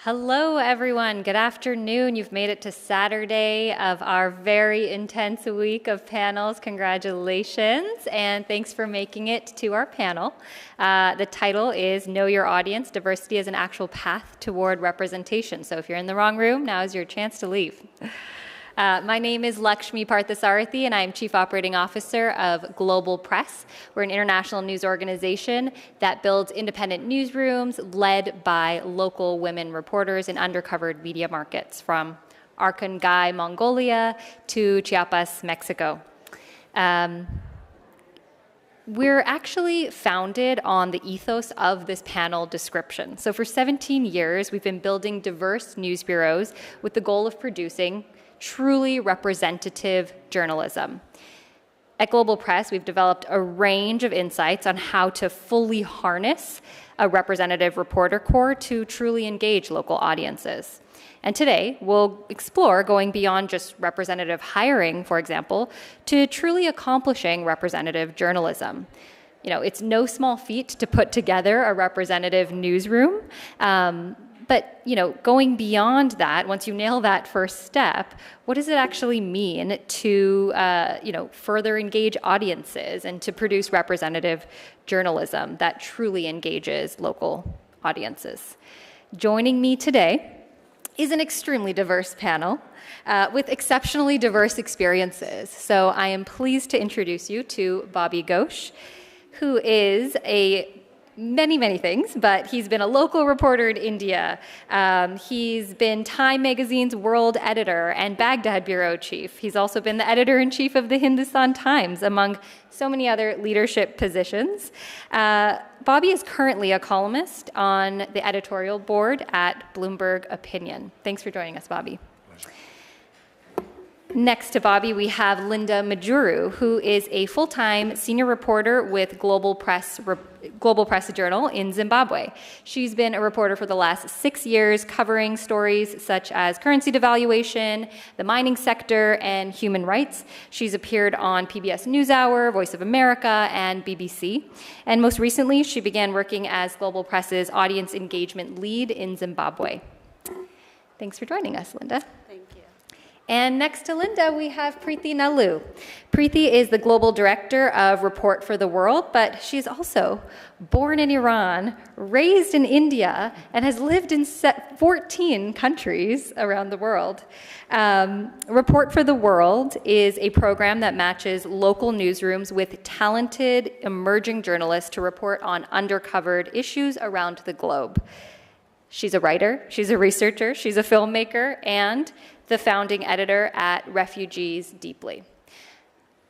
Hello, everyone. Good afternoon. You've made it to Saturday of our very intense week of panels. Congratulations, and thanks for making it to our panel. The title is Know Your Audience, Diversity as an Actual Path Toward Representation. So if you're in the wrong room, now is your chance to leave. My name is Laxmi Parthasarathy, and I am Chief Operating Officer of Global Press. We're an international news organization that builds independent newsrooms led by local women reporters in undercovered media markets from Arkangay, Mongolia to Chiapas, Mexico. We're actually founded on the ethos of this panel description. So for 17 years, we've been building diverse news bureaus with the goal of producing truly representative journalism. At Global Press, we've developed a range of insights on how to fully harness a representative reporter corps to truly engage local audiences. And today, we'll explore going beyond just representative hiring, for example, to truly accomplishing representative journalism. You know, it's no small feat to put together a representative newsroom. But, you know, going beyond that, once you nail that first step, what does it actually mean to, further engage audiences and to produce representative journalism that truly engages local audiences? Joining me today is an extremely diverse panel with exceptionally diverse experiences. So I am pleased to introduce you to Bobby Ghosh, who is many things, but he's been a local reporter in India. He's been Time Magazine's world editor and Baghdad bureau chief. He's also been the editor-in-chief of the Hindustan Times, among so many other leadership positions. Bobby is currently a columnist on the editorial board at Bloomberg Opinion. Thanks for joining us, Bobby. Next to Bobby, we have Linda Mujuru, who is a full-time senior reporter with Global Press Journal in Zimbabwe. She's been a reporter for the last 6 years, covering stories such as currency devaluation, the mining sector, and human rights. She's appeared on PBS NewsHour, Voice of America, and BBC. And most recently, she began working as Global Press's audience engagement lead in Zimbabwe. Thanks for joining us, Linda. And next to Linda, we have Preethi Nallu. Preethi is the global director of Report for the World, but she's also born in Iran, raised in India, and has lived in 14 countries around the world. Report for the World is a program that matches local newsrooms with talented, emerging journalists to report on undercovered issues around the globe. She's a writer, she's a researcher, she's a filmmaker, and the founding editor at Refugees Deeply.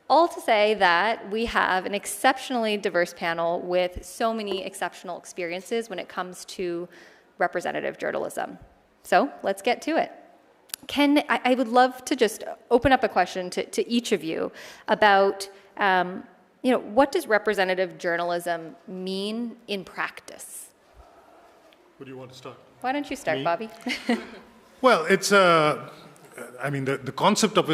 All to say that we have an exceptionally diverse panel with so many exceptional experiences when it comes to representative journalism. So let's get to it. I would love to just open up a question to each of you about, what does representative journalism mean in practice? Who do you want to start? Why don't you start, Me? Bobby? Well, it's the concept of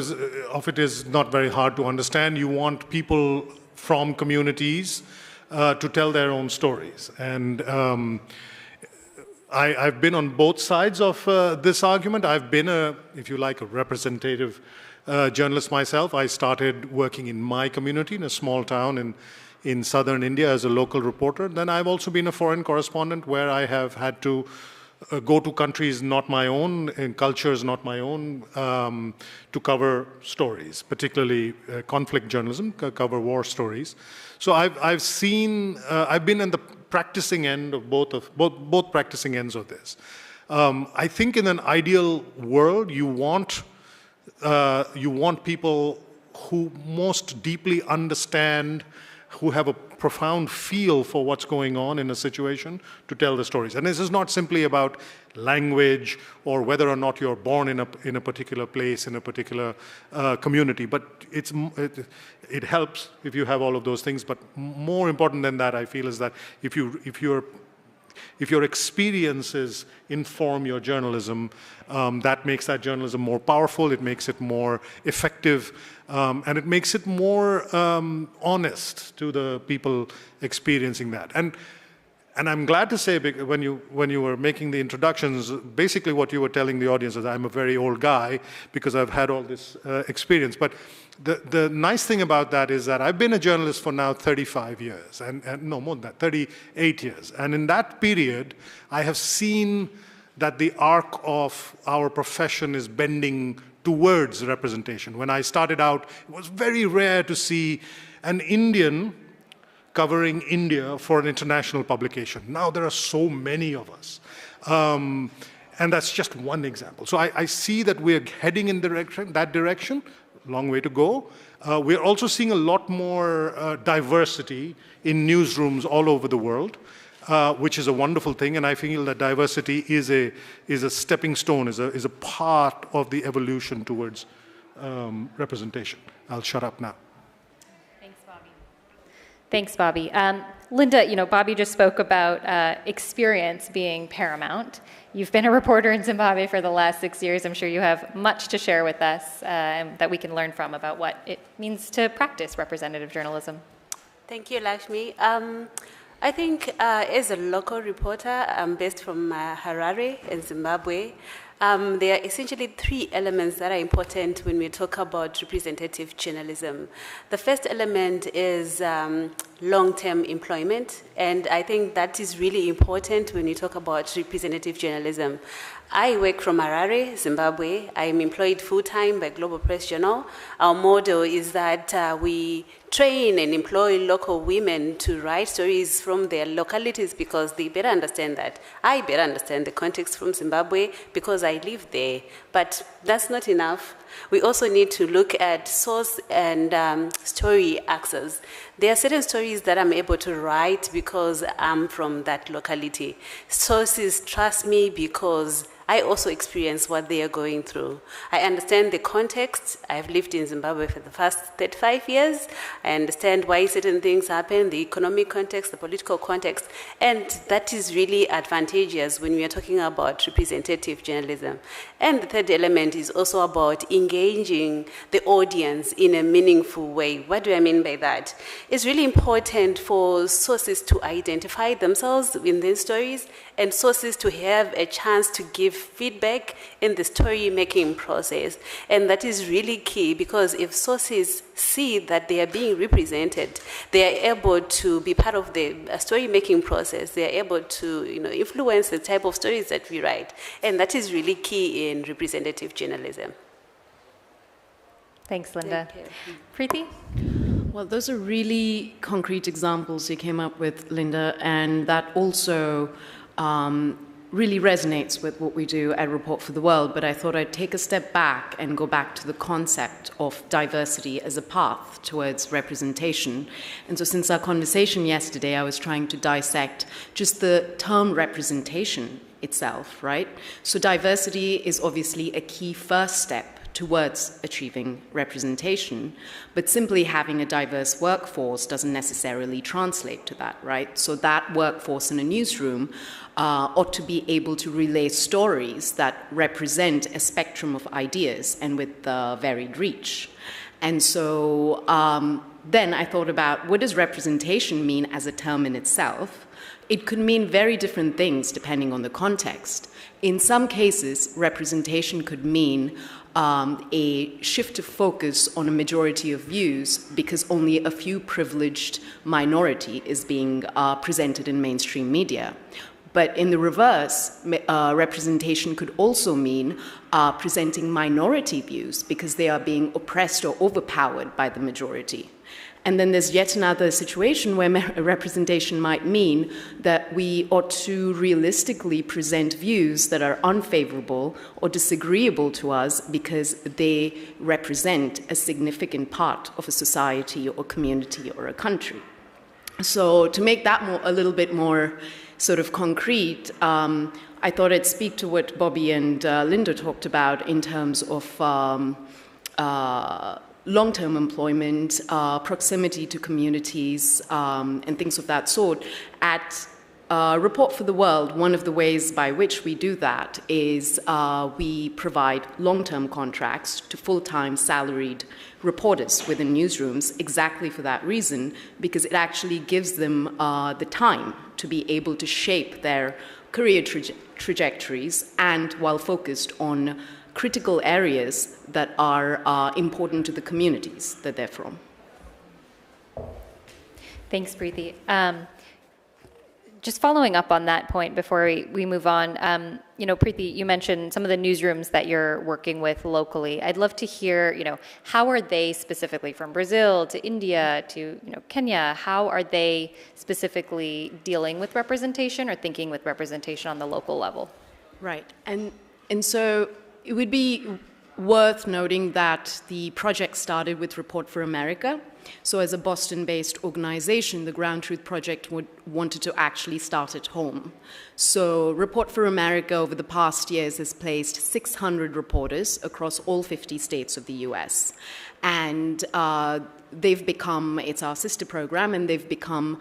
it is not very hard to understand. You want people from communities to tell their own stories. And I've been on both sides of this argument. I've been, if you like, a representative journalist myself. I started working in my community in a small town in southern India as a local reporter. Then I've also been a foreign correspondent where I have had to go to countries not my own, and cultures not my own, to cover stories, particularly conflict journalism, cover war stories. So I've seen, I've been in the practicing end of both practicing ends of this. I think in an ideal world, you want people who most deeply understand, who have a profound feel for what's going on in a situation to tell the stories. And this is not simply about language or whether or not you're born in a particular place, in a particular community, but it helps if you have all of those things. But more important than that, I feel, is that if your experiences inform your journalism, that makes that journalism more powerful, it makes it more effective, and it makes it more honest to the people experiencing that. And I'm glad to say, when you were making the introductions, basically what you were telling the audience is I'm a very old guy because I've had all this experience. But the nice thing about that is that I've been a journalist for now 35 years, and no, more than that, 38 years. And in that period, I have seen that the arc of our profession is bending towards representation. When I started out, it was very rare to see an Indian covering India for an international publication. Now there are so many of us. And that's just one example. So I see that we're heading in that direction, long way to go. We're also seeing a lot more diversity in newsrooms all over the world, which is a wonderful thing. And I feel that diversity is a stepping stone, is a part of the evolution towards representation. I'll shut up now. Thanks, Bobby. Linda, Bobby just spoke about experience being paramount. You've been a reporter in Zimbabwe for the last 6 years. I'm sure you have much to share with us that we can learn from about what it means to practice representative journalism. Thank you, Laxmi. I think as a local reporter, I'm based from Harare in Zimbabwe. There are essentially 3 elements that are important when we talk about representative journalism. The first element is long-term employment, and I think that is really important when you talk about representative journalism. I work from Harare, Zimbabwe. I am employed full-time by Global Press Journal. Our model is that we train and employ local women to write stories from their localities because they better understand that. I better understand the context from Zimbabwe because I live there. But that's not enough. We also need to look at source and story access. There are certain stories that I'm able to write because I'm from that locality. Sources trust me because I also experience what they are going through. I understand the context. I've lived in Zimbabwe for the past 35 years. I understand why certain things happen, the economic context, the political context, and that is really advantageous when we are talking about representative journalism. And the third element is also about engaging the audience in a meaningful way. What do I mean by that? It's really important for sources to identify themselves in these stories and sources to have a chance to give feedback in the story-making process. And that is really key because if sources see that they are being represented, they are able to be part of the story-making process. They are able to influence the type of stories that we write. And that is really key in representative journalism. Thanks, Linda. Thank you. Preethi? Well, those are really concrete examples you came up with, Linda, and that also really resonates with what we do at Report for the World, but I thought I'd take a step back and go back to the concept of diversity as a path towards representation. And so since our conversation yesterday, I was trying to dissect just the term representation itself, right? So diversity is obviously a key first step towards achieving representation, but simply having a diverse workforce doesn't necessarily translate to that, right? So that workforce in a newsroom ought to be able to relay stories that represent a spectrum of ideas and with varied reach. And so then I thought about what does representation mean as a term in itself? It could mean very different things depending on the context. In some cases, representation could mean a shift of focus on a majority of views because only a few privileged minority is being presented in mainstream media. But in the reverse, representation could also mean presenting minority views because they are being oppressed or overpowered by the majority. And then there's yet another situation where representation might mean that we ought to realistically present views that are unfavorable or disagreeable to us because they represent a significant part of a society or community or a country. So to make that a little bit more sort of concrete, I thought I'd speak to what Bobby and Linda talked about in terms of long-term employment, proximity to communities, and things of that sort at Report for the World, one of the ways by which we do that is we provide long-term contracts to full-time salaried reporters within newsrooms exactly for that reason, because it actually gives them the time to be able to shape their career trajectories and while focused on critical areas that are important to the communities that they're from. Thanks, Preethi. Just following up on that point before we move on, Preethi, you mentioned some of the newsrooms that you're working with locally. I'd love to hear, how are they specifically from Brazil to India to, Kenya? How are they specifically dealing with representation or thinking with representation on the local level? Right, and so it would be worth noting that the project started with Report for America. So as a Boston-based organization, the Ground Truth Project wanted to actually start at home. So Report for America over the past years has placed 600 reporters across all 50 states of the US. And they've become, it's our sister program, and they've become,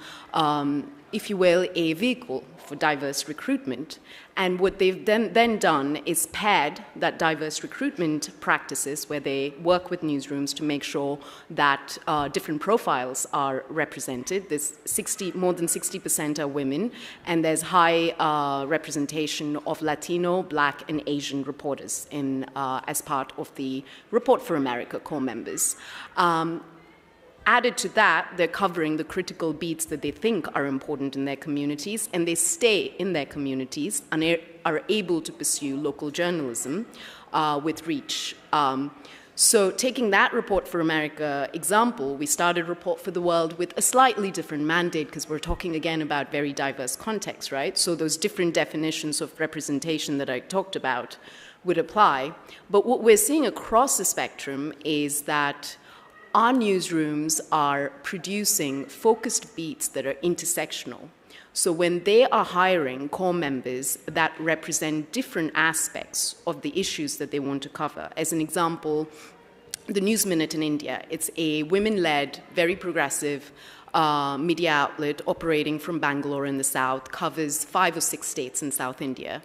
if you will, a vehicle for diverse recruitment. And what they've then done is paired that diverse recruitment practices where they work with newsrooms to make sure that different profiles are represented. There's more than 60% are women, and there's high representation of Latino, Black, and Asian reporters as part of the Report for America core members. Added to that, they're covering the critical beats that they think are important in their communities, and they stay in their communities and are able to pursue local journalism with reach. So taking that Report for America example, we started Report for the World with a slightly different mandate because we're talking again about very diverse contexts, right? So those different definitions of representation that I talked about would apply. But what we're seeing across the spectrum is that our newsrooms are producing focused beats that are intersectional. So when they are hiring core members that represent different aspects of the issues that they want to cover, as an example, the News Minute in India, it's a women-led, very progressive media outlet operating from Bangalore in the south, covers 5 or 6 states in South India.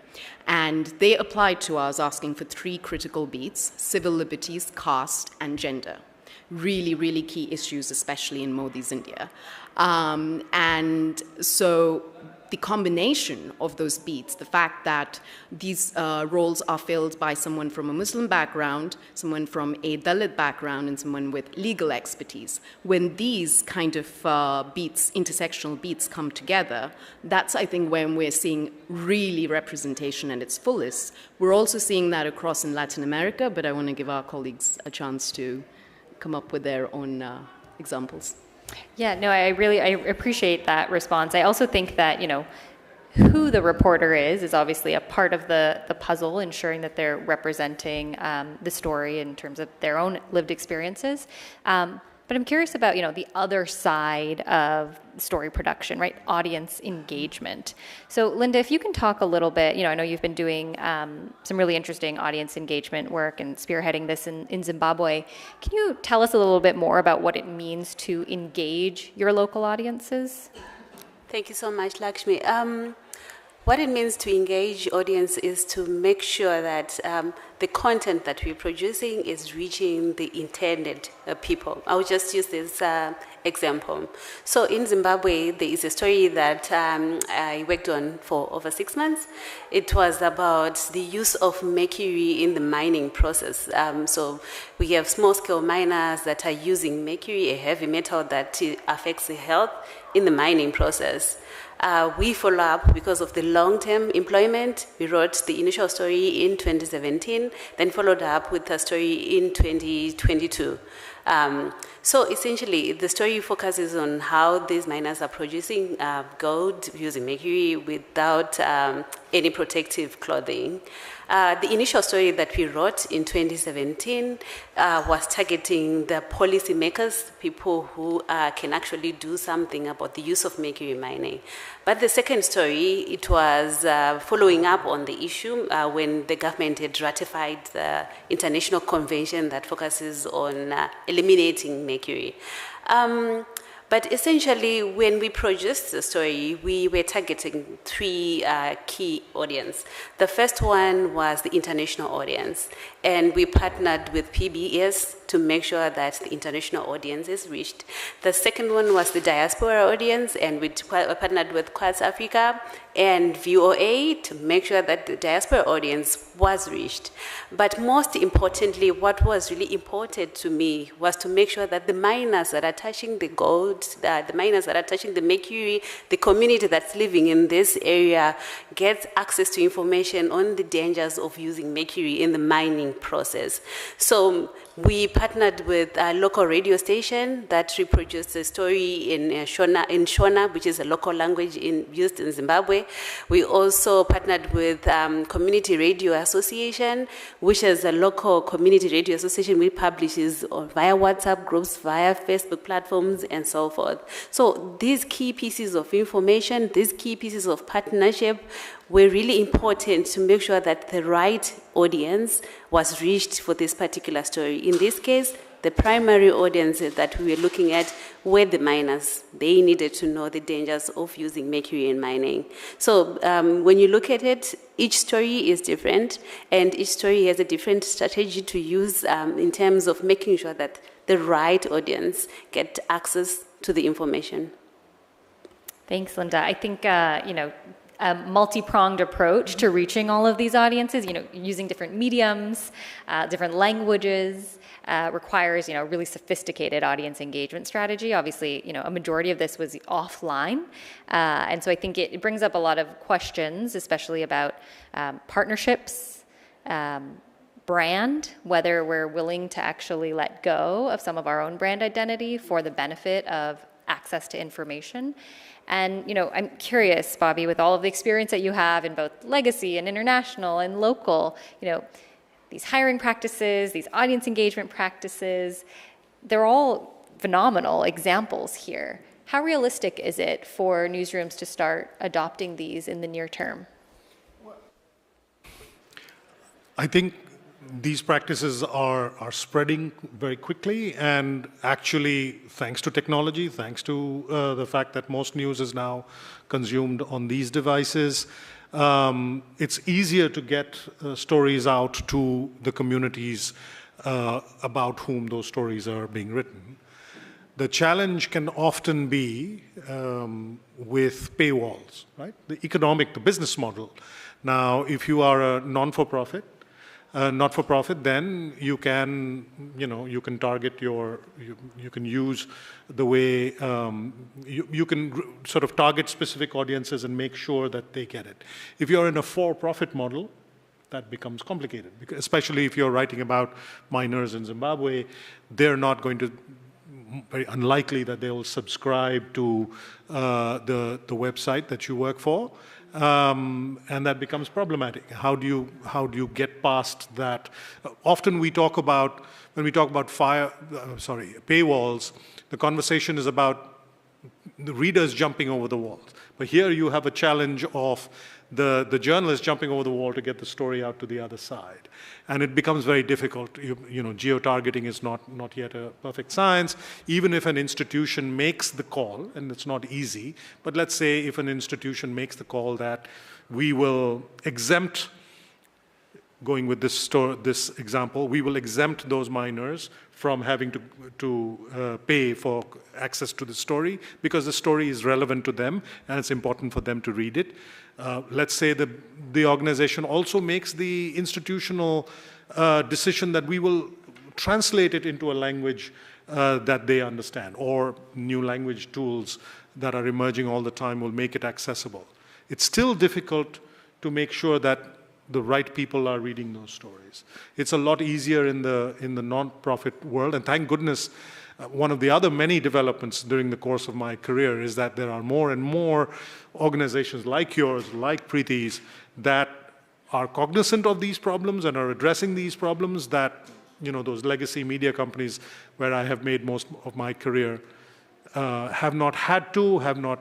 And they applied to us asking for 3 critical beats: civil liberties, caste, and gender. Really, really key issues, especially in Modi's India. And so the combination of those beats, the fact that these roles are filled by someone from a Muslim background, someone from a Dalit background, and someone with legal expertise, when these kind of beats, intersectional beats, come together, that's, I think, when we're seeing really representation at its fullest. We're also seeing that across in Latin America, but I want to give our colleagues a chance to come up with their own examples. Yeah, no, I appreciate that response. I also think that, who the reporter is obviously a part of the puzzle, ensuring that they're representing the story in terms of their own lived experiences. But I'm curious about, the other side of story production, right? Audience engagement. So, Linda, if you can talk a little bit, I know you've been doing some really interesting audience engagement work and spearheading this in Zimbabwe. Can you tell us a little bit more about what it means to engage your local audiences? Thank you so much, Laxmi. What it means to engage audience is to make sure that the content that we're producing is reaching the intended people. I'll just use this example. So in Zimbabwe, there is a story that I worked on for over 6 months. It was about the use of mercury in the mining process. So we have small-scale miners that are using mercury, a heavy metal that affects the health in the mining process. We follow up because of the long-term employment. We wrote the initial story in 2017, then followed up with a story in 2022. So essentially, the story focuses on how these miners are producing gold using mercury without any protective clothing. The initial story that we wrote in 2017 was targeting the policymakers, people who can actually do something about the use of mercury mining. But the second story, it was following up on the issue when the government had ratified the international convention that focuses on eliminating mercury. But essentially, when we produced the story, we were targeting three key audience. The first one was the international audience, and we partnered with PBS to make sure that the international audience is reached. The second one was the diaspora audience, and we partnered with Quartz Africa and VOA to make sure that the diaspora audience was reached. But most importantly, what was really important to me was to make sure that the miners that are touching the gold, the miners that are touching the mercury, the community that's living in this area gets access to information on the dangers of using mercury in the mining process. So we partnered with a local radio station that reproduced the story in Shona, which is a local language used in Zimbabwe. We also partnered with Community Radio Association, which is a local community radio association which publishes via WhatsApp groups, via Facebook platforms, and so forth. So these key pieces of information, these key pieces of partnership were really important to make sure that the right audience was reached for this particular story. In this case, the primary audiences that we were looking at were the miners. They needed to know the dangers of using mercury in mining. So when you look at it, each story is different, and each story has a different strategy to use in terms of making sure that the right audience get access to the information. Thanks, Linda. I think, a multi-pronged approach to reaching all of these audiences, using different mediums, different languages, requires, really sophisticated audience engagement strategy. Obviously, a majority of this was offline. And so I think it brings up a lot of questions, especially about partnerships, brand, whether we're willing to actually let go of some of our own brand identity for the benefit of access to information. And, I'm curious, Bobby, with all of the experience that you have in both legacy and international and local, these hiring practices, these audience engagement practices, they're all phenomenal examples here. How realistic is it for newsrooms to start adopting these in the near term? I think these practices are spreading very quickly, and actually, thanks to technology, thanks to the fact that most news is now consumed on these devices, it's easier to get stories out to the communities about whom those stories are being written. The challenge can often be with paywalls, right? The business model. Now, if you are a not-for-profit, then you can target you can use the way, you can sort of target specific audiences and make sure that they get it. If you're in a for-profit model, that becomes complicated, because especially if you're writing about miners in Zimbabwe, they're not going to, very unlikely that they will subscribe to the website that you work for. And that becomes problematic. How do you get past that? Often when we talk about paywalls, the conversation is about the readers jumping over the walls. But here you have a challenge of the journalist jumping over the wall to get the story out to the other side. And it becomes very difficult. Geo-targeting is not yet a perfect science. Even if an institution makes the call, and it's not easy, but let's say if an institution makes the call that we will exempt, going with this example, we will exempt those miners from having to pay for access to the story because the story is relevant to them and it's important for them to read it. Let's say the organization also makes the institutional decision that we will translate it into a language that they understand, or new language tools that are emerging all the time will make it accessible. It's still difficult to make sure that the right people are reading those stories. It's a lot easier in the non-profit world, and thank goodness one of the other many developments during the course of my career is that there are more and more organizations like yours, like Preethi's, that are cognizant of these problems and are addressing these problems that, those legacy media companies where I have made most of my career have not had to, have not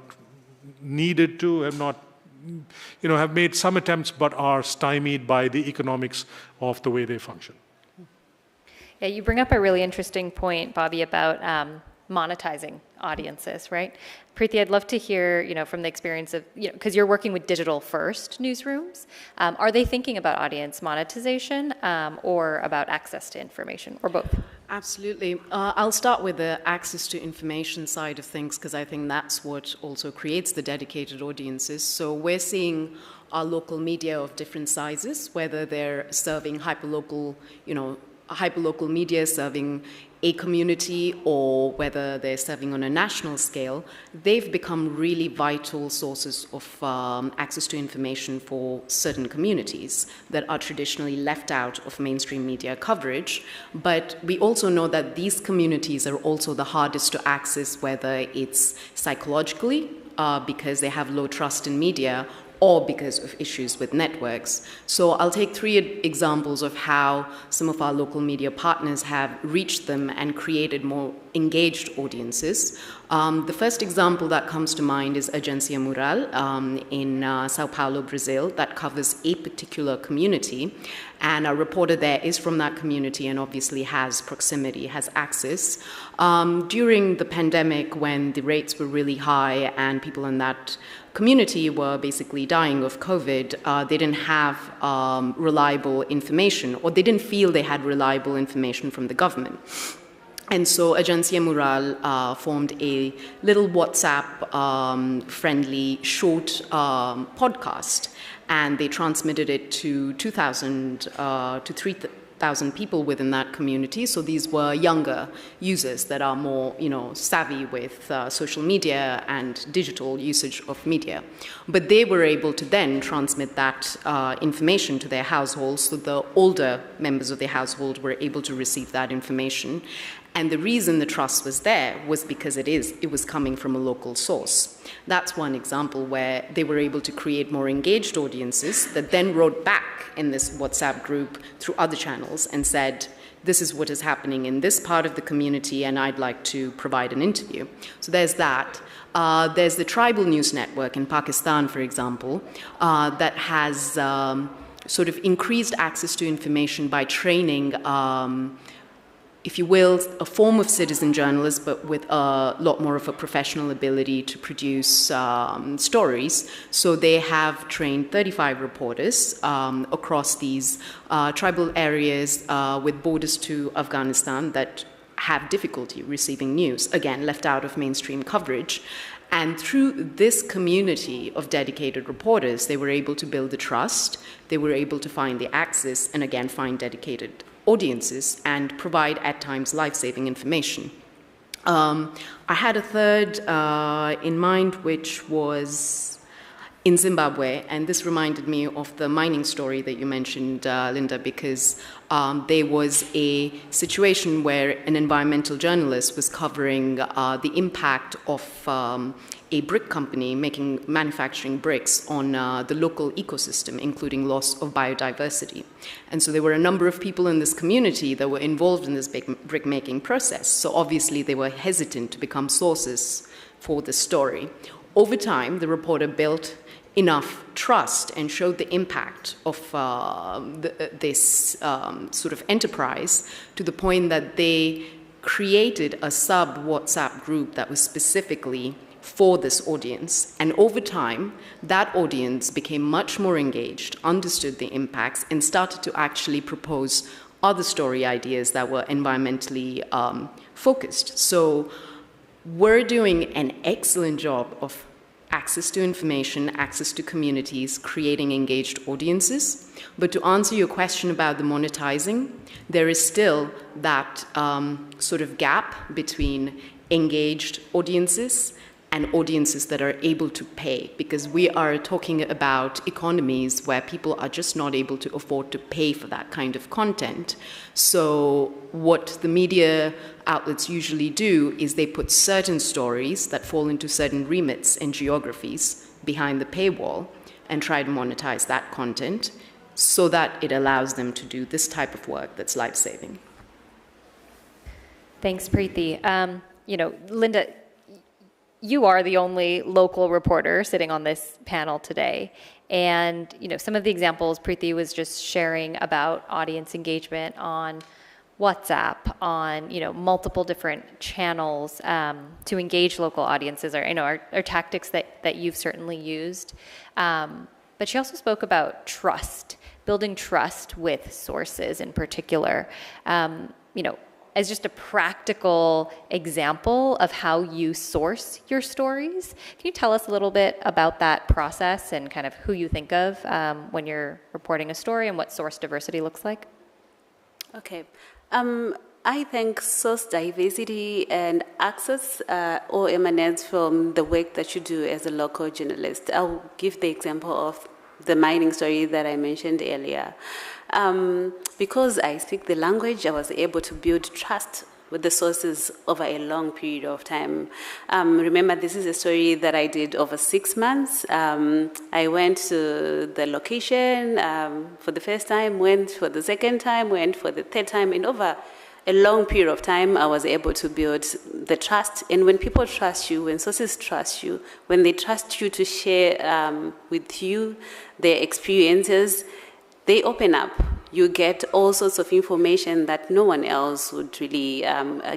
needed to, have made some attempts but are stymied by the economics of the way they function. Yeah, you bring up a really interesting point, Bobby, about monetizing audiences, right? Preethi, I'd love to hear, from the experience of, because you're working with digital-first newsrooms. Are they thinking about audience monetization or about access to information, or both? Absolutely. I'll start with the access to information side of things, because I think that's what also creates the dedicated audiences. So we're seeing our local media of different sizes, whether they're serving hyperlocal media serving a community, or whether they're serving on a national scale. They've become really vital sources of access to information for certain communities that are traditionally left out of mainstream media coverage. But we also know that these communities are also the hardest to access, whether it's psychologically, because they have low trust in media, or because of issues with networks. So I'll take 3 examples of how some of our local media partners have reached them and created more engaged audiences. The first example that comes to mind is Agência Mural in Sao Paulo, Brazil, that covers a particular community. And our reporter there is from that community and obviously has proximity, has access. During the pandemic, when the rates were really high and people in that community were basically dying of COVID, they didn't have reliable information, or they didn't feel they had reliable information from the government. And so Agência Mural formed a little WhatsApp-friendly short podcast, and they transmitted it to 2,000 to 3,000 people within that community. So these were younger users that are more, savvy with social media and digital usage of media. But they were able to then transmit that information to their households, so the older members of their household were able to receive that information. And the reason the trust was there was because it was coming from a local source. That's one example where they were able to create more engaged audiences that then wrote back in this WhatsApp group through other channels and said, this is what is happening in this part of the community, and I'd like to provide an interview. So there's that. There's the Tribal News Network in Pakistan, for example, that has sort of increased access to information by training if you will, a form of citizen journalism, but with a lot more of a professional ability to produce stories. So they have trained 35 reporters across these tribal areas with borders to Afghanistan that have difficulty receiving news, again, left out of mainstream coverage. And through this community of dedicated reporters, they were able to build the trust, they were able to find the access, and again, find dedicated audiences and provide, at times, life-saving information. I had a third in mind, which was in Zimbabwe, and this reminded me of the mining story that you mentioned, Linda, because there was a situation where an environmental journalist was covering the impact of a brick company manufacturing bricks on the local ecosystem, including loss of biodiversity. And so there were a number of people in this community that were involved in this brick-making process. So obviously they were hesitant to become sources for the story. Over time, the reporter built enough trust and showed the impact of this sort of enterprise to the point that they created a sub-WhatsApp group that was specifically for this audience. And over time, that audience became much more engaged, understood the impacts, and started to actually propose other story ideas that were environmentally focused. So we're doing an excellent job of access to information, access to communities, creating engaged audiences. But to answer your question about the monetizing, there is still that sort of gap between engaged audiences and audiences that are able to pay, because we are talking about economies where people are just not able to afford to pay for that kind of content. So what the media outlets usually do is they put certain stories that fall into certain remits and geographies behind the paywall and try to monetize that content so that it allows them to do this type of work that's life-saving. Thanks, Preethi. Linda, you are the only local reporter sitting on this panel today. And, some of the examples Preethi was just sharing about audience engagement on WhatsApp, on multiple different channels to engage local audiences are tactics that you've certainly used. But she also spoke about trust, building trust with sources in particular. As just a practical example of how you source your stories, can you tell us a little bit about that process and kind of who you think of when you're reporting a story and what source diversity looks like? Okay. I think source diversity and access all emanates from the work that you do as a local journalist. I'll give the example of the mining story that I mentioned earlier. Because I speak the language, I was able to build trust with the sources over a long period of time. Remember, this is a story that I did over 6 months. I went to the location for the first time, went for the second time, went for the third time, and over a long period of time, I was able to build the trust. And when people trust you, when sources trust you, when they trust you to share with you their experiences, they open up. You get all sorts of information that no one else would really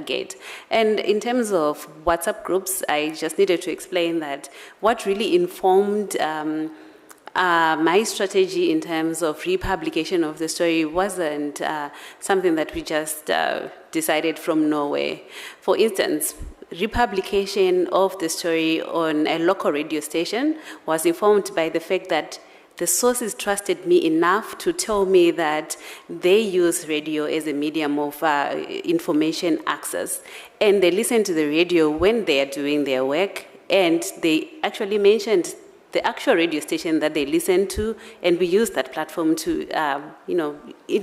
get. And in terms of WhatsApp groups, I just needed to explain that what really informed my strategy in terms of republication of the story wasn't something that we just decided from nowhere. For instance, republication of the story on a local radio station was informed by the fact that the sources trusted me enough to tell me that they use radio as a medium of information access. And they listen to the radio when they are doing their work, and they actually mentioned the actual radio station that they listen to, and we use that platform to,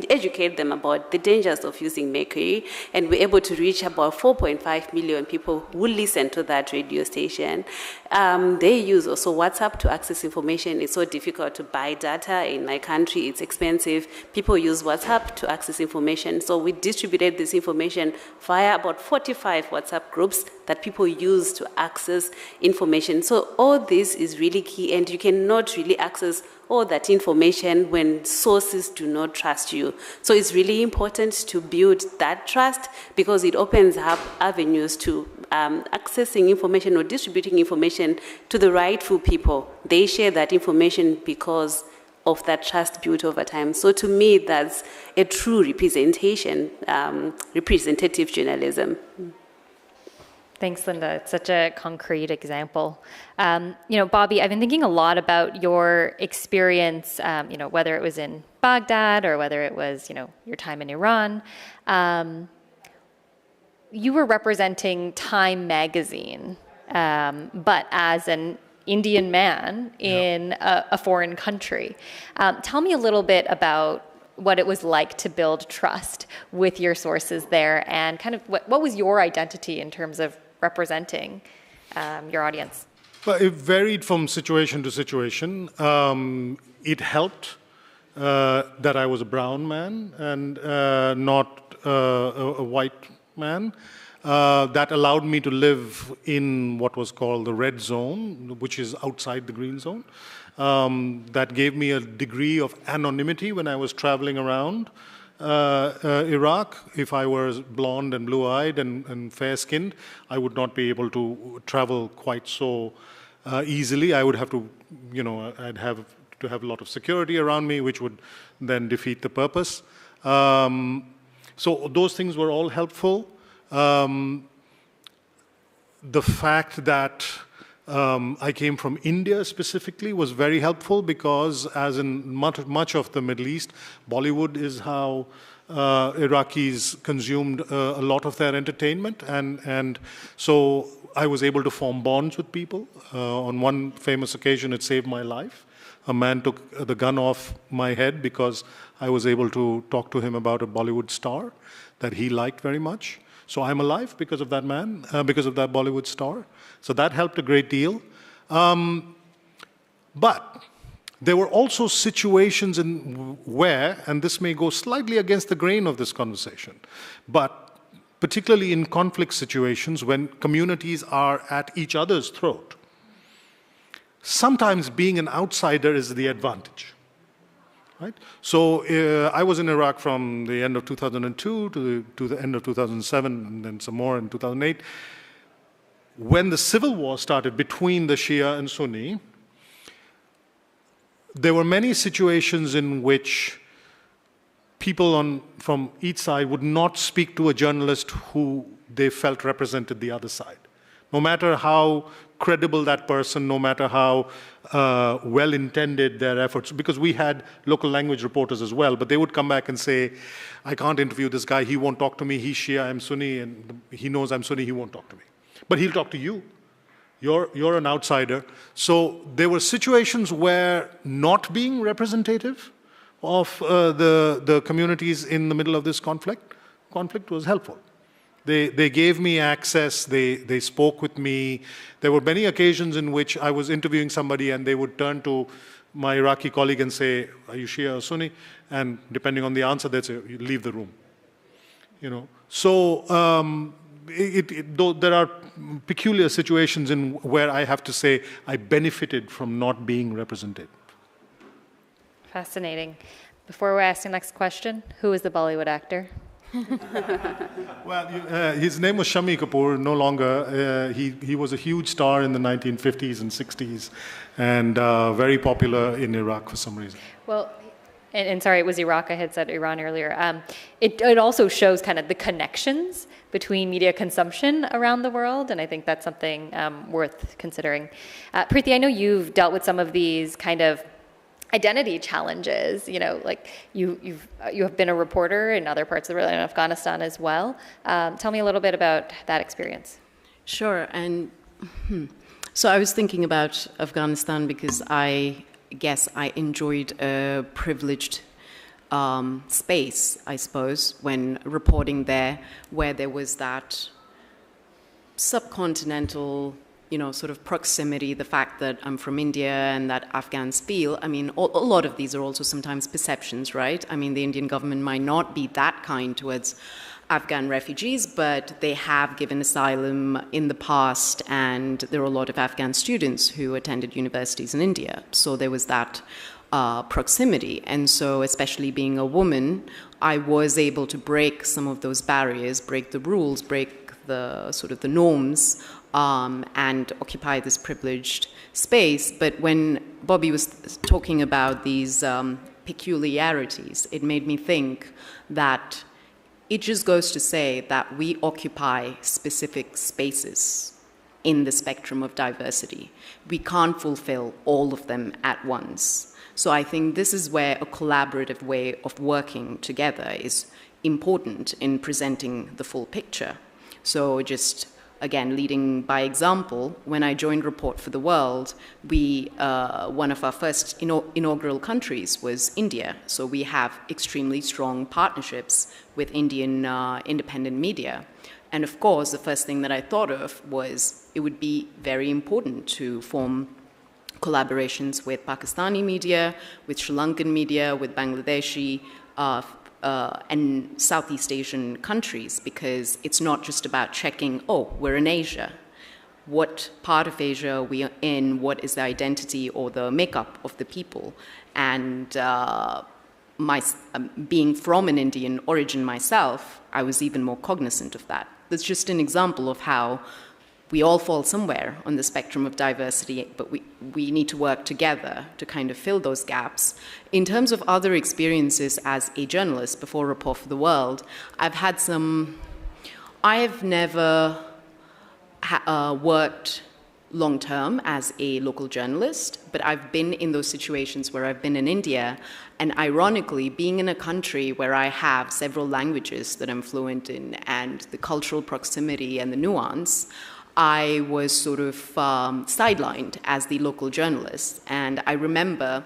educate them about the dangers of using mercury, and we're able to reach about 4.5 million people who listen to that radio station. They use also WhatsApp to access information. It's so difficult to buy data in my country. It's expensive. People use WhatsApp to access information. So we distributed this information via about 45 WhatsApp groups that people use to access information. So all this is really key, and you cannot really access all that information when sources do not trust you. So it's really important to build that trust, because it opens up avenues to accessing information or distributing information to the rightful people. They share that information because of that trust built over time. So to me, that's a true representation, representative journalism. Thanks, Linda. It's such a concrete example. Bobby, I've been thinking a lot about your experience, whether it was in Baghdad or whether it was, your time in Iran. You were representing Time magazine, but as an Indian man in a foreign country. Tell me a little bit about what it was like to build trust with your sources there, and kind of what was your identity in terms of representing your audience? Well, it varied from situation to situation. It helped that I was a brown man and not a white man. That allowed me to live in what was called the red zone, which is outside the green zone. That gave me a degree of anonymity when I was traveling around Iraq. If I was blonde and blue-eyed and fair-skinned, I would not be able to travel quite so easily. I would have to, I'd have to have a lot of security around me, which would then defeat the purpose. So those things were all helpful. The fact that I came from India specifically was very helpful, because as in much of the Middle East, Bollywood is how Iraqis consumed a lot of their entertainment. And so I was able to form bonds with people. On one famous occasion, it saved my life. A man took the gun off my head because I was able to talk to him about a Bollywood star that he liked very much. So I'm alive because of that man, because of that Bollywood star. So that helped a great deal. But there were also situations where, and this may go slightly against the grain of this conversation, but particularly in conflict situations when communities are at each other's throat, sometimes being an outsider is the advantage, Right? So I was in Iraq from the end of 2002 to the end of 2007, and then some more in 2008. When the civil war started between the Shia and Sunni, there were many situations in which people from each side would not speak to a journalist who they felt represented the other side. No matter how credible that person, no matter how well-intended their efforts, because we had local language reporters as well, but they would come back and say, I can't interview this guy, he won't talk to me, he's Shia, I'm Sunni, and he knows I'm Sunni, he won't talk to me. But he'll talk to you. You're an outsider. So there were situations where not being representative of the communities in the middle of this conflict was helpful. They gave me access, they spoke with me. There were many occasions in which I was interviewing somebody and they would turn to my Iraqi colleague and say, are you Shia or Sunni? And depending on the answer, they'd say, leave the room. You know, so though there are peculiar situations in where I have to say I benefited from not being represented. Fascinating. Before we ask the next question, who is the Bollywood actor? Well, his name was Shami Kapoor, no longer. He was a huge star in the 1950s and 60s and very popular in Iraq for some reason. Well, and sorry, it was Iraq. I had said Iran earlier. It also shows kind of the connections between media consumption around the world, and I think that's something worth considering. Preethi, I know you've dealt with some of these kind of identity challenges. You know, like you have been a reporter in other parts of the world, in Afghanistan as well. Tell me a little bit about that experience. Sure, and so I was thinking about Afghanistan because I guess I enjoyed a privileged space, I suppose, when reporting there, where there was that subcontinental, you know, sort of proximity, the fact that I'm from India and that Afghans feel. I mean, a lot of these are also sometimes perceptions, right? I mean, the Indian government might not be that kind towards Afghan refugees, but they have given asylum in the past, and there are a lot of Afghan students who attended universities in India. So there was that proximity. And so, especially being a woman, I was able to break some of those barriers, break the rules, break the sort of the norms, and occupy this privileged space. But when Bobby was talking about these peculiarities, it made me think that it just goes to say that we occupy specific spaces in the spectrum of diversity. We can't fulfill all of them at once. So I think this is where a collaborative way of working together is important in presenting the full picture. So just, again, leading by example, when I joined Report for the World, one of our first inaugural countries was India. So we have extremely strong partnerships with Indian independent media. And of course, the first thing that I thought of was it would be very important to form collaborations with Pakistani media, with Sri Lankan media, with Bangladeshi, and Southeast Asian countries, because it's not just about checking, oh, we're in Asia. What part of Asia are we in? What is the identity or the makeup of the people? And being from an Indian origin myself, I was even more cognizant of that. That's just an example of how we all fall somewhere on the spectrum of diversity, but we need to work together to kind of fill those gaps. In terms of other experiences as a journalist before Report for the World, I have never worked long-term as a local journalist, but I've been in those situations where I've been in India, and ironically, being in a country where I have several languages that I'm fluent in and the cultural proximity and the nuance, I was sort of sidelined as the local journalist. And I remember,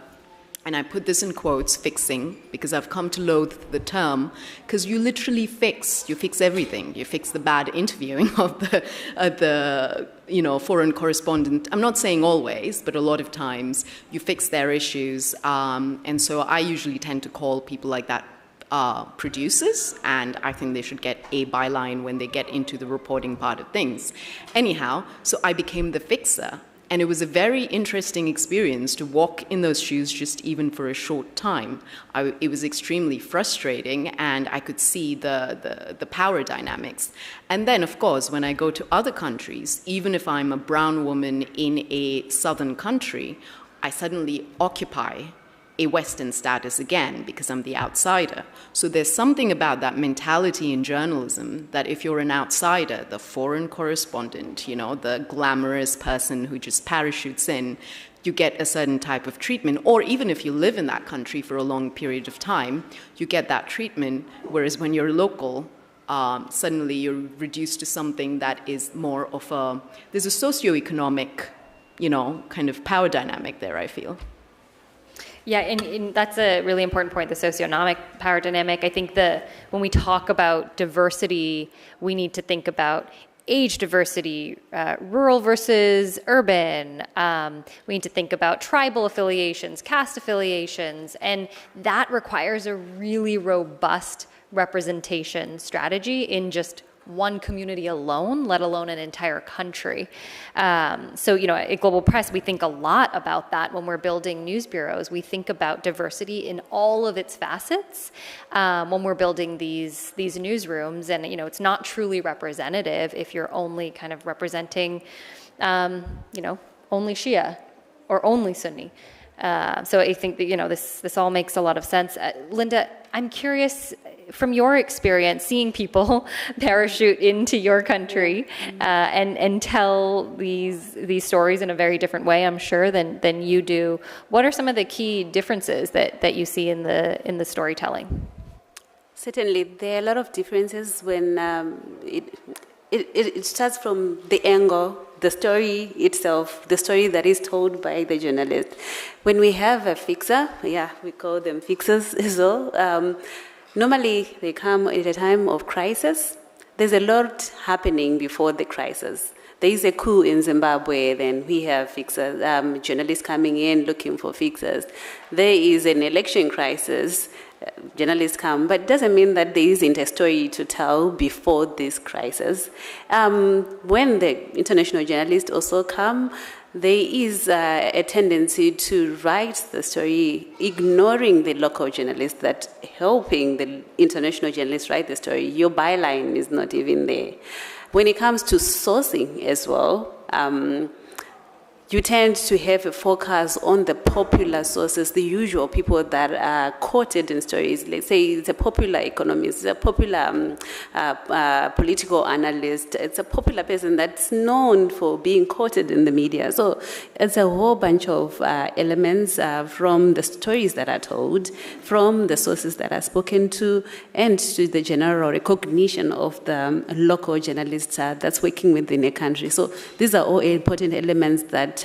and I put this in quotes, fixing, because I've come to loathe the term, because you literally fix everything. You fix the bad interviewing of the foreign correspondent. I'm not saying always, but a lot of times you fix their issues. And so I usually tend to call people like that producers, and I think they should get a byline when they get into the reporting part of things. Anyhow, so I became the fixer, And it was a very interesting experience to walk in those shoes just even for a short time. It was extremely frustrating, and I could see the power dynamics. And then, of course, when I go to other countries, even if I'm a brown woman in a southern country, I suddenly occupy a Western status again because I'm the outsider. So there's something about that mentality in journalism that if you're an outsider, the foreign correspondent, you know, the glamorous person who just parachutes in, you get a certain type of treatment. Or even if you live in that country for a long period of time, you get that treatment, whereas when you're local, suddenly you're reduced to something that is more of there's a socioeconomic, you know, kind of power dynamic there, I feel. Yeah, and that's a really important point, the socioeconomic power dynamic. I think when we talk about diversity, we need to think about age diversity, rural versus urban. We need to think about tribal affiliations, caste affiliations, and that requires a really robust representation strategy in just one community alone, let alone an entire country. So, you know, at Global Press, we think a lot about that when we're building news bureaus. We think about diversity in all of its facets when we're building these newsrooms. And, you know, it's not truly representative if you're only kind of representing, you know, only Shia or only Sunni. So I think that, you know, this all makes a lot of sense. Linda, I'm curious, from your experience, seeing people parachute into your country and tell these stories in a very different way, I'm sure, than you do. What are some of the key differences that you see in the storytelling? Certainly, there are a lot of differences when it starts from the angle, the story itself, the story that is told by the journalist. When we have a fixer, we call them fixers as well. Normally, they come at a time of crisis. There's a lot happening before the crisis. There is a coup in Zimbabwe, then we have fixers, journalists coming in looking for fixers. There is an election crisis, journalists come, but it doesn't mean that there isn't a story to tell before this crisis. When the international journalists also come, there is a tendency to write the story ignoring the local journalists, that helping the international journalists write the story. Your byline is not even there. When it comes to sourcing as well, you tend to have a focus on the popular sources, the usual people that are quoted in stories. Let's say it's a popular economist, a popular political analyst, it's a popular person that's known for being quoted in the media. So it's a whole bunch of elements from the stories that are told, from the sources that are spoken to, and to the general recognition of the local journalists that's working within a country. So these are all important elements that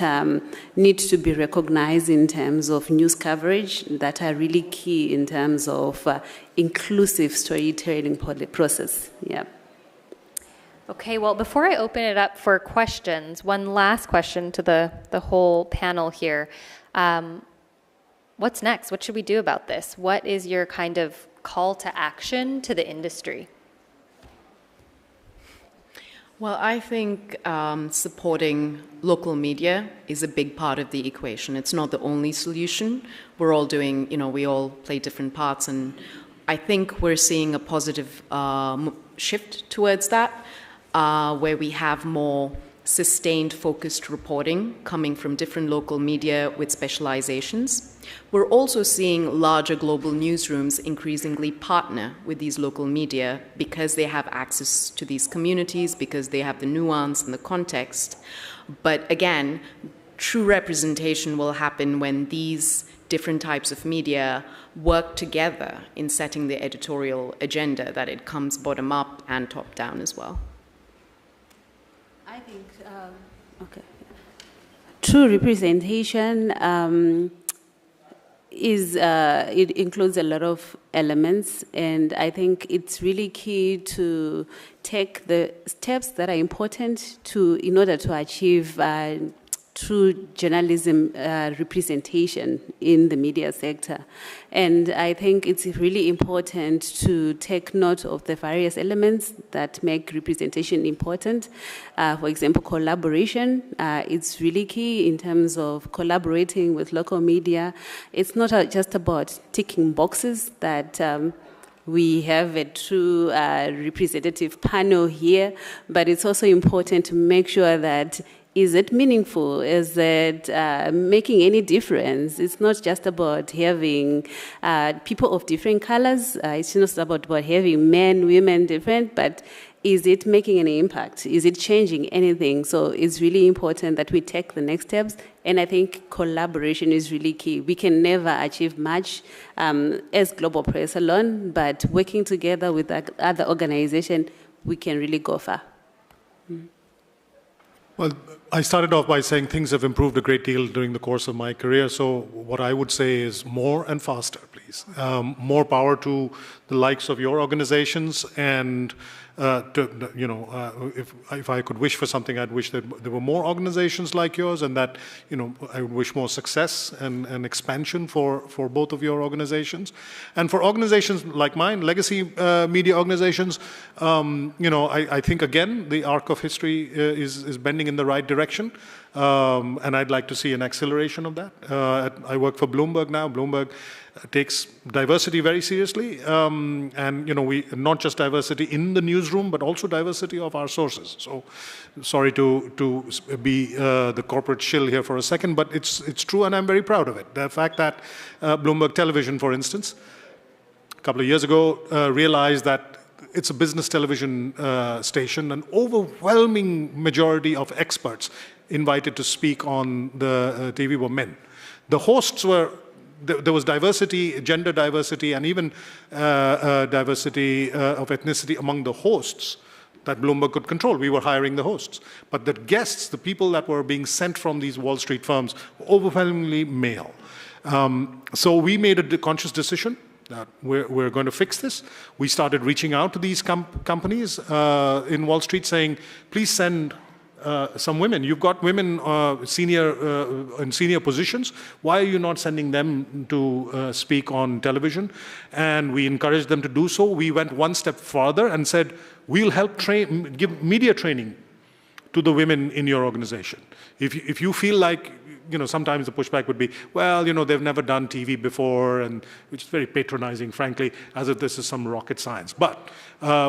need to be recognized in terms of news coverage, that are really key in terms of inclusive storytelling process. Yeah. Okay, well, before I open it up for questions, one last question to the whole panel here. What's next? What should we do about this? What is your kind of call to action to the industry? Well, I think supporting local media is a big part of the equation. It's not the only solution. We're all doing, we all play different parts, and I think we're seeing a positive shift towards that, where we have more sustained, focused reporting coming from different local media with specializations. We're also seeing larger global newsrooms increasingly partner with these local media because they have access to these communities, because they have the nuance and the context. But again, true representation will happen when these different types of media work together in setting the editorial agenda, that it comes bottom up and top down as well. I think, true representation it includes a lot of elements, and I think it's really key to take the steps that are important in order to achieve true journalism representation in the media sector. And I think it's really important to take note of the various elements that make representation important. For example, collaboration. It's really key in terms of collaborating with local media. It's not just about ticking boxes that we have a true representative panel here, but it's also important to make sure that is it meaningful? Is it making any difference? It's not just about having people of different colors. It's not about having men, women, different, but is it making any impact? Is it changing anything? So it's really important that we take the next steps. And I think collaboration is really key. We can never achieve much as Global Press alone, but working together with other organizations, we can really go far. Well, I started off by saying things have improved a great deal during the course of my career. So what I would say is more and faster, please. More power to the likes of your organizations, and if I could wish for something, I'd wish that there were more organizations like yours, and that I would wish more success and expansion for both of your organizations, and for organizations like mine, legacy media organizations. I think again the arc of history is bending in the right direction, and I'd like to see an acceleration of that. I work for Bloomberg now. Bloomberg takes diversity very seriously, and we not just diversity in the newsroom, but also diversity of our sources. So, sorry to be the corporate shill here for a second, but it's true, and I'm very proud of it. The fact that Bloomberg Television, for instance, a couple of years ago, realized that it's a business television station. An overwhelming majority of experts invited to speak on the TV were men. The hosts were. There was diversity, gender diversity, and even diversity of ethnicity among the hosts that Bloomberg could control. We were hiring the hosts. But the guests, the people that were being sent from these Wall Street firms, were overwhelmingly male. So we made a conscious decision that we're going to fix this. We started reaching out to these companies in Wall Street saying, please send some women. You've got women in senior positions. Why are you not sending them to speak on television? And we encouraged them to do so. We went one step further and said, we'll help give media training to the women in your organization. If you feel like, sometimes the pushback would be, well, they've never done TV before, and which is very patronizing, frankly, as if this is some rocket science. But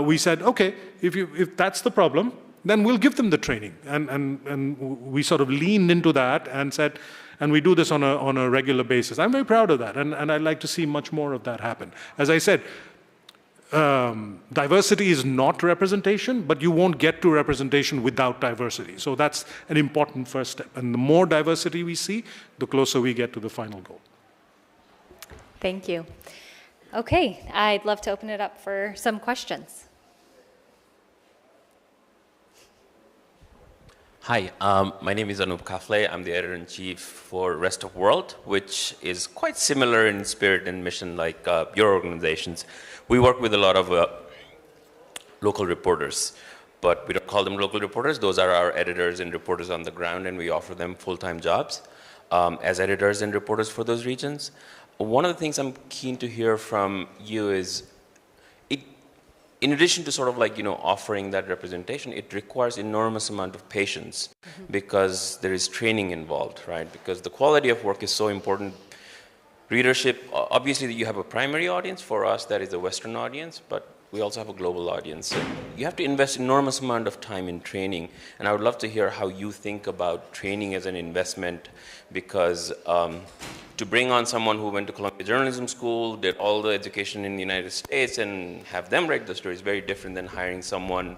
we said, okay, if that's the problem, then we'll give them the training. And we sort of leaned into that and said, and we do this on a regular basis. I'm very proud of that, and I'd like to see much more of that happen. As I said, diversity is not representation, but you won't get to representation without diversity. So that's an important first step. And the more diversity we see, the closer we get to the final goal. Thank you. Okay, I'd love to open it up for some questions. Hi, my name is Anup Kafle. I'm the editor-in-chief for Rest of World, which is quite similar in spirit and mission like your organizations. We work with a lot of local reporters, but we don't call them local reporters. Those are our editors and reporters on the ground, and we offer them full-time jobs as editors and reporters for those regions. One of the things I'm keen to hear from you is, in addition to sort of offering that representation, it requires enormous amount of patience because there is training involved, right? Because the quality of work is so important. Readership, obviously you have a primary audience. For us, that is a Western audience, but we also have a global audience. So you have to invest enormous amount of time in training. And I would love to hear how you think about training as an investment, because to bring on someone who went to Columbia Journalism School, did all the education in the United States, and have them write the story is very different than hiring someone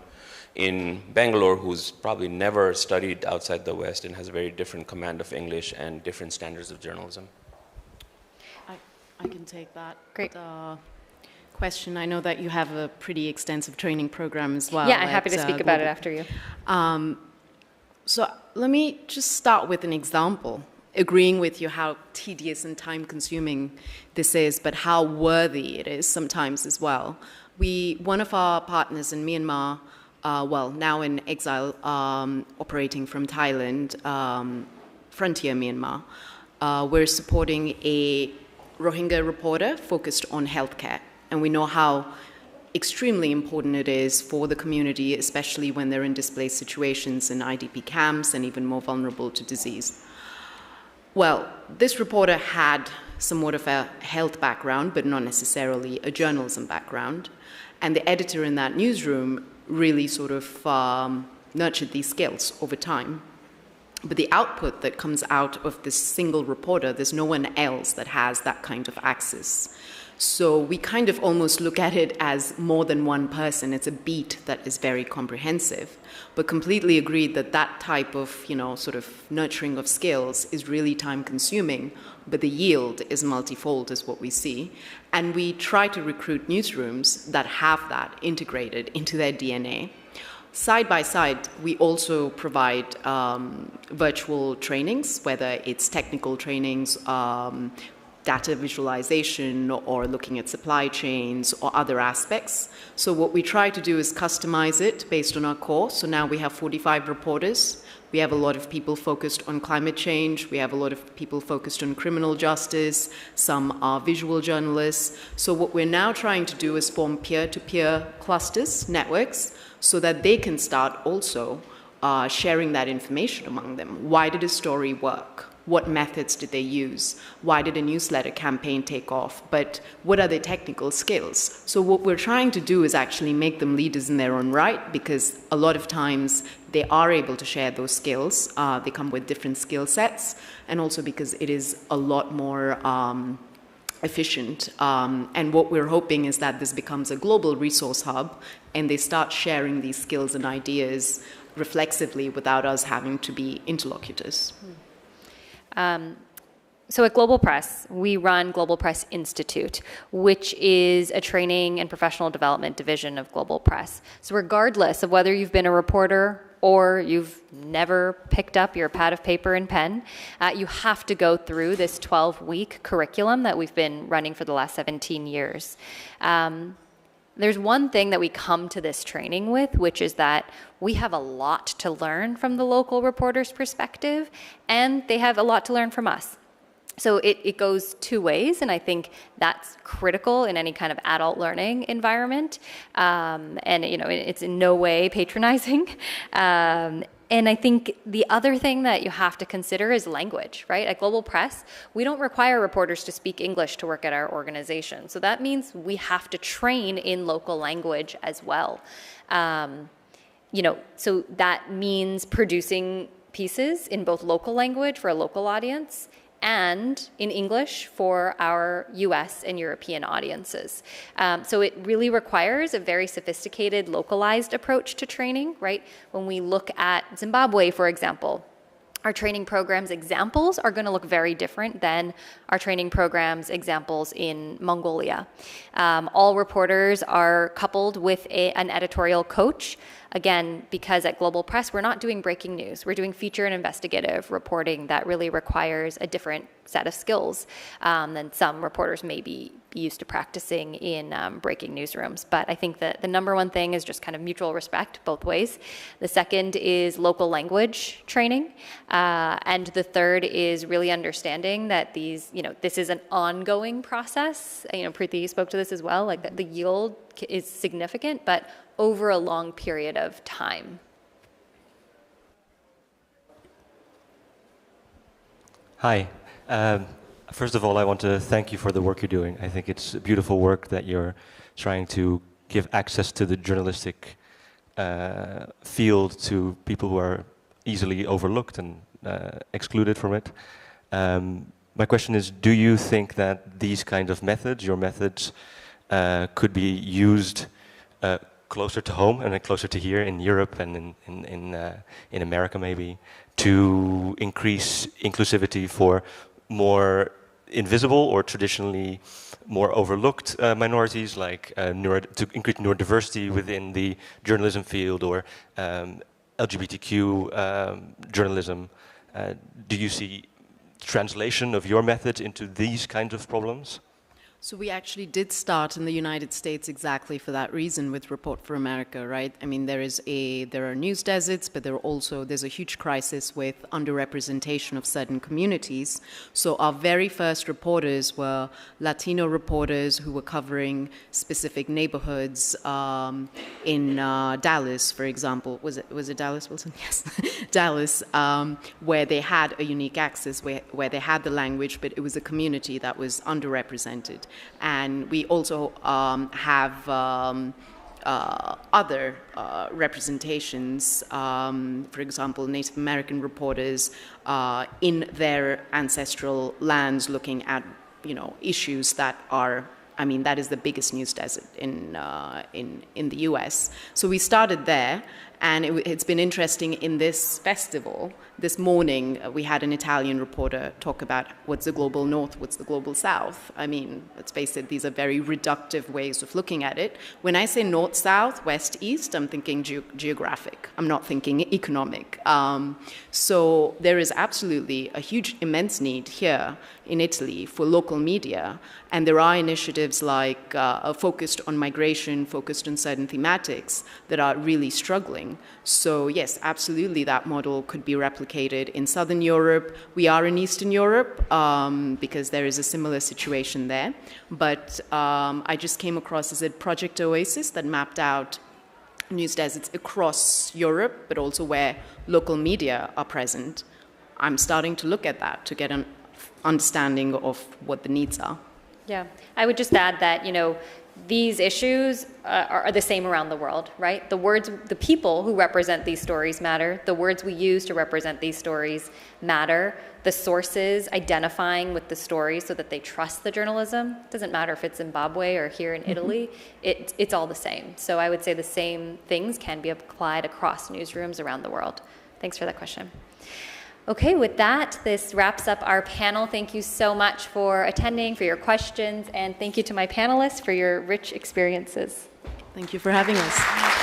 in Bangalore who's probably never studied outside the West and has a very different command of English and different standards of journalism. I can take that. Great. Question. I know that you have a pretty extensive training program as well. Yeah, I'm happy to speak about it after you. So let me just start with an example, agreeing with you how tedious and time-consuming this is, but how worthy it is sometimes as well. One of our partners in Myanmar, now in exile, operating from Thailand, Frontier Myanmar. We're supporting a Rohingya reporter focused on healthcare. And we know how extremely important it is for the community, especially when they're in displaced situations in IDP camps and even more vulnerable to disease. Well, this reporter had somewhat of a health background, but not necessarily a journalism background. And the editor in that newsroom really sort of nurtured these skills over time. But the output that comes out of this single reporter, there's no one else that has that kind of access. So we kind of almost look at it as more than one person. It's a beat that is very comprehensive, but completely agreed that that type of, sort of nurturing of skills is really time consuming, but the yield is multifold is what we see. And we try to recruit newsrooms that have that integrated into their DNA. Side by side, we also provide virtual trainings, whether it's technical trainings, data visualization, or looking at supply chains or other aspects. So what we try to do is customize it based on our core. So now we have 45 reporters. We have a lot of people focused on climate change. We have a lot of people focused on criminal justice. Some are visual journalists. So what we're now trying to do is form peer-to-peer clusters, networks, so that they can start also sharing that information among them. Why did a story work? What methods did they use? Why did a newsletter campaign take off? But what are their technical skills? So what we're trying to do is actually make them leaders in their own right, because a lot of times they are able to share those skills. They come with different skill sets, and also because it is a lot more efficient. And what we're hoping is that this becomes a global resource hub, and they start sharing these skills and ideas reflexively without us having to be interlocutors. So at Global Press, we run Global Press Institute, which is a training and professional development division of Global Press. So regardless of whether you've been a reporter or you've never picked up your pad of paper and pen, you have to go through this 12-week curriculum that we've been running for the last 17 years. There's one thing that we come to this training with, which is that we have a lot to learn from the local reporter's perspective, and they have a lot to learn from us. So it goes two ways, and I think that's critical in any kind of adult learning environment. And it's in no way patronizing. And I think the other thing that you have to consider is language, right? At Global Press, we don't require reporters to speak English to work at our organization. So that means we have to train in local language as well. So that means producing pieces in both local language for a local audience and in English for our US and European audiences. So it really requires a very sophisticated, localized approach to training, right? When we look at Zimbabwe, for example, our training programs examples are going to look very different than our training programs examples in Mongolia. All reporters are coupled with an editorial coach. Again, because at Global Press, we're not doing breaking news. We're doing feature and investigative reporting that really requires a different set of skills than some reporters may be used to practicing in breaking newsrooms. But I think that the number one thing is just kind of mutual respect both ways. The second is local language training. And the third is really understanding that this is an ongoing process. Preethi, you spoke to this as well, like that the yield is significant, but over a long period of time. Hi. First of all, I want to thank you for the work you're doing. I think it's beautiful work that you're trying to give access to the journalistic field to people who are easily overlooked and excluded from it. My question is, do you think that these kind of methods, your methods, could be used closer to home and closer to here in Europe and in America maybe, to increase inclusivity for more invisible or traditionally more overlooked minorities, like to increase neurodiversity within the journalism field or LGBTQ journalism? Do you see translation of your methods into these kinds of problems? So we actually did start in the United States exactly for that reason with Report for America, right? I mean, there are news deserts, but there's a huge crisis with underrepresentation of certain communities. So our very first reporters were Latino reporters who were covering specific neighborhoods in Dallas, for example. Was it Dallas, Wilson? Yes, Dallas, where they had a unique access, where they had the language, but it was a community that was underrepresented. And we also have other representations, for example, Native American reporters in their ancestral lands looking at, issues that are, that is the biggest news desert in the US. So we started there, and it's been interesting in this festival. This morning, we had an Italian reporter talk about what's the global north, what's the global south. Let's face it, these are very reductive ways of looking at it. When I say north, south, west, east, I'm thinking geographic. I'm not thinking economic. So there is absolutely a huge, immense need here in Italy for local media. And there are initiatives like focused on migration, focused on certain thematics that are really struggling. So yes, absolutely, that model could be replicated in Southern Europe. We are in Eastern Europe because there is a similar situation there. But I just came across Project Oasis that mapped out news deserts across Europe, but also where local media are present. I'm starting to look at that to get an understanding of what the needs are. Yeah, I would just add that, these issues are the same around the world, right? The people who represent these stories matter. The words we use to represent these stories matter. The sources identifying with the stories so that they trust the journalism. It doesn't matter if it's Zimbabwe or here in Italy, it's all the same. So I would say the same things can be applied across newsrooms around the world. Thanks for that question. Okay, with that, this wraps up our panel. Thank you so much for attending, for your questions, and thank you to my panelists for your rich experiences. Thank you for having us.